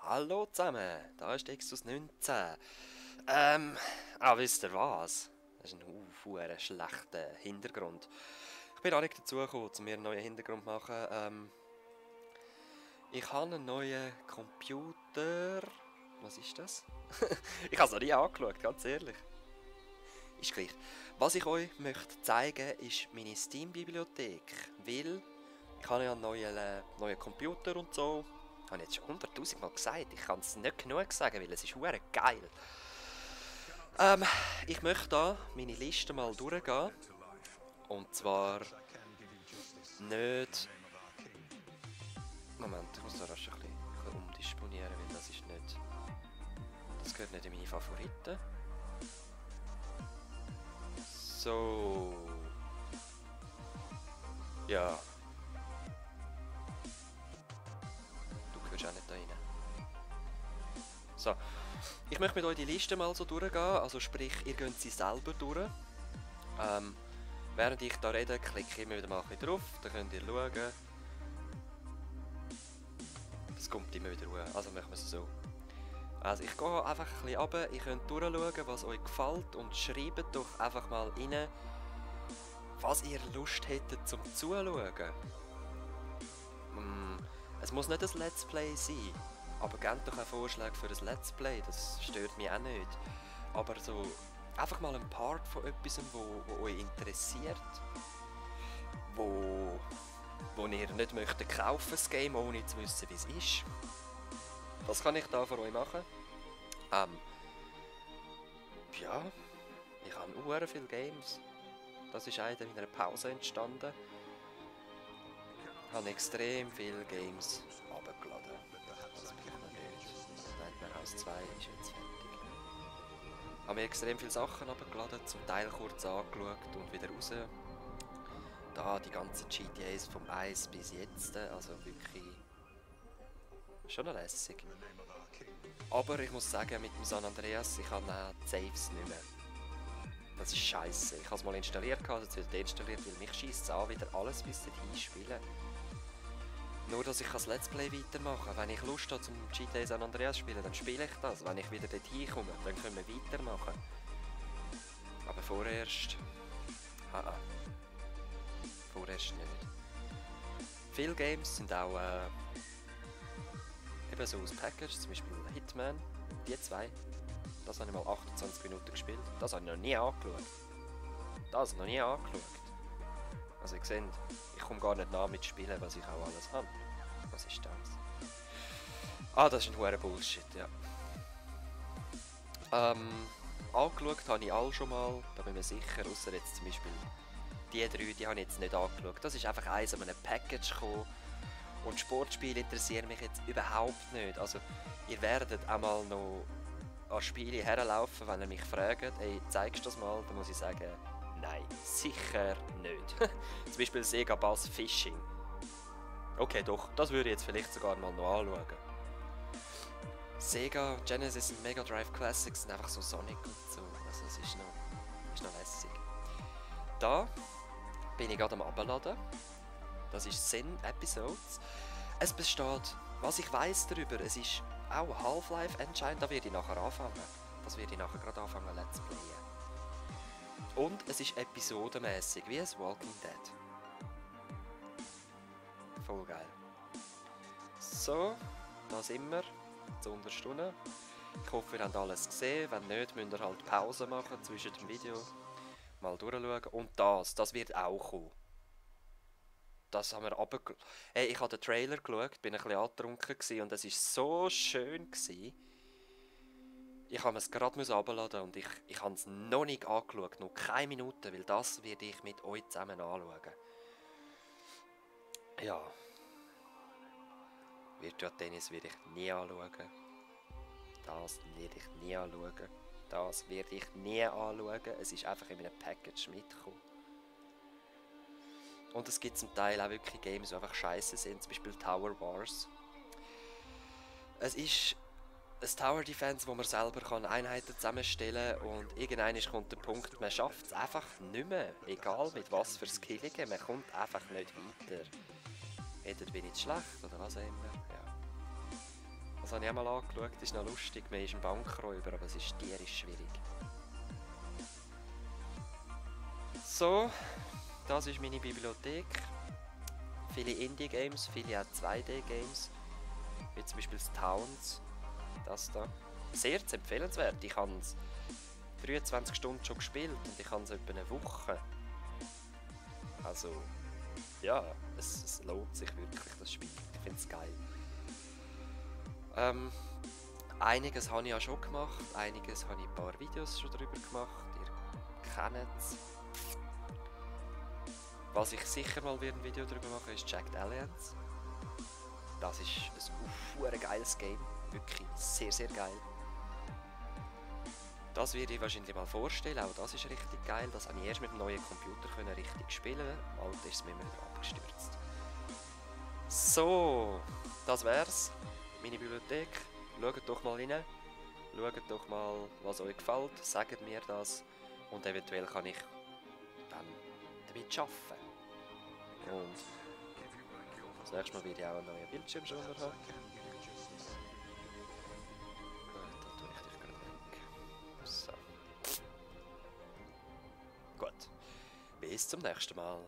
Hallo zusammen, da ist Extus 19. Wisst ihr was? Das ist ein verdammt schlechter Hintergrund. Ich bin auch nicht dazu gekommen, mir einen neuen Hintergrund zu machen. Ich habe einen neuen Computer. Was ist das? Ich habe es noch nie angeschaut, ganz ehrlich. Ist gleich. Was ich euch möchte zeigen, ist meine Steam-Bibliothek. Weil ich habe ja einen neuen Computer und so. Habe ich jetzt schon 100'000 Mal gesagt. Ich kann es nicht genug sagen, weil es ist verdammt geil. Ich möchte da meine Liste mal durchgehen. Und zwar nicht... Moment, ich muss da rasch ein bisschen umdisponieren, weil das ist nicht... Das gehört nicht in meine Favoriten. So... Ja. Du gehörst auch nicht da rein. So. Ich möchte mit euch die Liste mal so durchgehen, also sprich, ihr geht sie selber durch. Während ich da rede, klicke ich immer wieder mal ein bisschen drauf, dann könnt ihr schauen. Das kommt immer wieder hoch, also machen wir es so. Also ich gehe einfach ein bisschen runter, ihr könnt durchschauen, was euch gefällt und schreibt doch einfach mal rein, was ihr Lust hättet zum Zuschauen. Es muss nicht ein Let's Play sein, aber gebt doch einen Vorschlag für ein Let's Play, das stört mich auch nicht. Aber so einfach mal ein Part von etwas, wo euch interessiert, wo ihr nicht möchtet kaufen, das Game, ohne zu wissen, wie es ist. Das kann ich da für euch machen. Ja, ich habe sehr viele Games. Das ist in meiner Pause entstanden. Ich habe extrem viele Games runtergeladen. Das bin ich noch nicht. Nightmare House 2 ist jetzt fertig. Ich habe mir extrem viele Sachen runtergeladen, zum Teil kurz angeschaut und wieder raus. Da die ganzen GTAs vom 1 bis jetzt, also wirklich schon noch lässig. Aber ich muss sagen, mit dem San Andreas, ich habe die Saves nicht mehr. Das ist scheiße. Ich habe es mal installiert, jetzt wieder deinstalliert, weil mich scheisst es an, wieder alles bis dahin spielen. Nur, dass ich das Let's Play weitermachen kann. Wenn ich Lust habe zum GTA San Andreas spielen, dann spiele ich das. Wenn ich wieder dorthin komme, dann können wir weitermachen. Aber vorerst... Vorerst nicht. Viele Games sind auch eben so aus Package, zum Beispiel Hitman, die zwei. Das habe ich mal 28 Minuten gespielt. Das habe ich noch nie angeschaut. Also ihr seht, ich komme gar nicht nach mit Spielen, was ich auch alles habe. Was ist das? Das ist ein hoher Bullshit, ja. Angeschaut habe ich alle schon mal, da bin ich mir sicher, außer jetzt zum Beispiel die drei, die habe ich jetzt nicht angeschaut. Das ist einfach eins an einem Package gekommen. Und Sportspiele interessieren mich jetzt überhaupt nicht. Also, ihr werdet einmal noch an Spiele herlaufen, wenn ihr mich fragt, ey, zeigst du das mal? Dann muss ich sagen, nein, sicher nicht. Zum Beispiel Sega Bass Fishing. Okay, doch, das würde ich jetzt vielleicht sogar mal noch anschauen. Sega, Genesis und Mega Drive Classics sind einfach so Sonic und so. Also, es ist noch lässig. Da bin ich gerade am Abladen. Das ist Zen Episodes. Es besteht, was ich weiss darüber, es ist auch Half-Life Engine, da werde ich nachher anfangen. Das werde ich nachher gerade anfangen Let's Playen. Und es ist episodenmäßig, wie ein Walking Dead. Voll geil. So, da sind wir, zur Unterstunde. Ich hoffe, ihr habt alles gesehen. Wenn nicht, müsst ihr halt Pause machen zwischen dem Video. Mal durchschauen. Und das wird auch kommen. Das haben wir runtergeschaut. Hey, ich habe den Trailer geschaut, bin ein bisschen angetrunken und es war so schön gewesen. Ich habe es gerade runterladen und ich habe es noch nicht angeschaut, noch keine Minute, weil das werde ich mit euch zusammen anschauen. Ja. Virtua Tennis werde ich nie anschauen. Das werde ich nie anschauen. Das werde ich nie anschauen. Es ist einfach in einem Package mitgekommen. Und es gibt zum Teil auch wirklich Games, die einfach scheiße sind, zum Beispiel Tower Wars. Es ist ein Tower Defense, wo man selber Einheiten zusammenstellen kann und irgendwann kommt der Punkt, man schafft es einfach nicht mehr. Egal mit was für Skillingen, man kommt einfach nicht weiter. Entweder bin ich schlecht oder was auch immer. Ja. habe ich auch mal angeschaut, das ist noch lustig. Man ist ein Bankräuber, aber es ist tierisch schwierig. So, das ist meine Bibliothek. Viele Indie-Games, viele auch 2D-Games. Wie zum Beispiel das Towns. Das da. Sehr empfehlenswert. Ich habe es 23 Stunden schon gespielt und ich habe es etwa eine Woche. Also, ja, es lohnt sich wirklich, das Spiel. Ich finde es geil. Einiges habe ich ja schon gemacht, einiges habe ich ein paar Videos schon darüber gemacht. Ihr kennt es. Was ich sicher mal ein Video darüber mache, ist Jagged Alliance. Das ist ein geiles Game. Wirklich sehr, sehr geil. Das werde ich wahrscheinlich mal vorstellen. Auch das ist richtig geil. Das habe ich erst mit dem neuen Computer richtig spielen. Alt ist es mir wieder abgestürzt. So, das wär's. Meine Bibliothek. Schaut doch mal rein. Schaut doch mal, was euch gefällt. Sagt mir das. Und eventuell kann ich dann damit arbeiten. Und das nächste Mal werde ich auch einen neuen Bildschirmschoner haben. Da tue ich dich gerade weg. So. Gut. Bis zum nächsten Mal.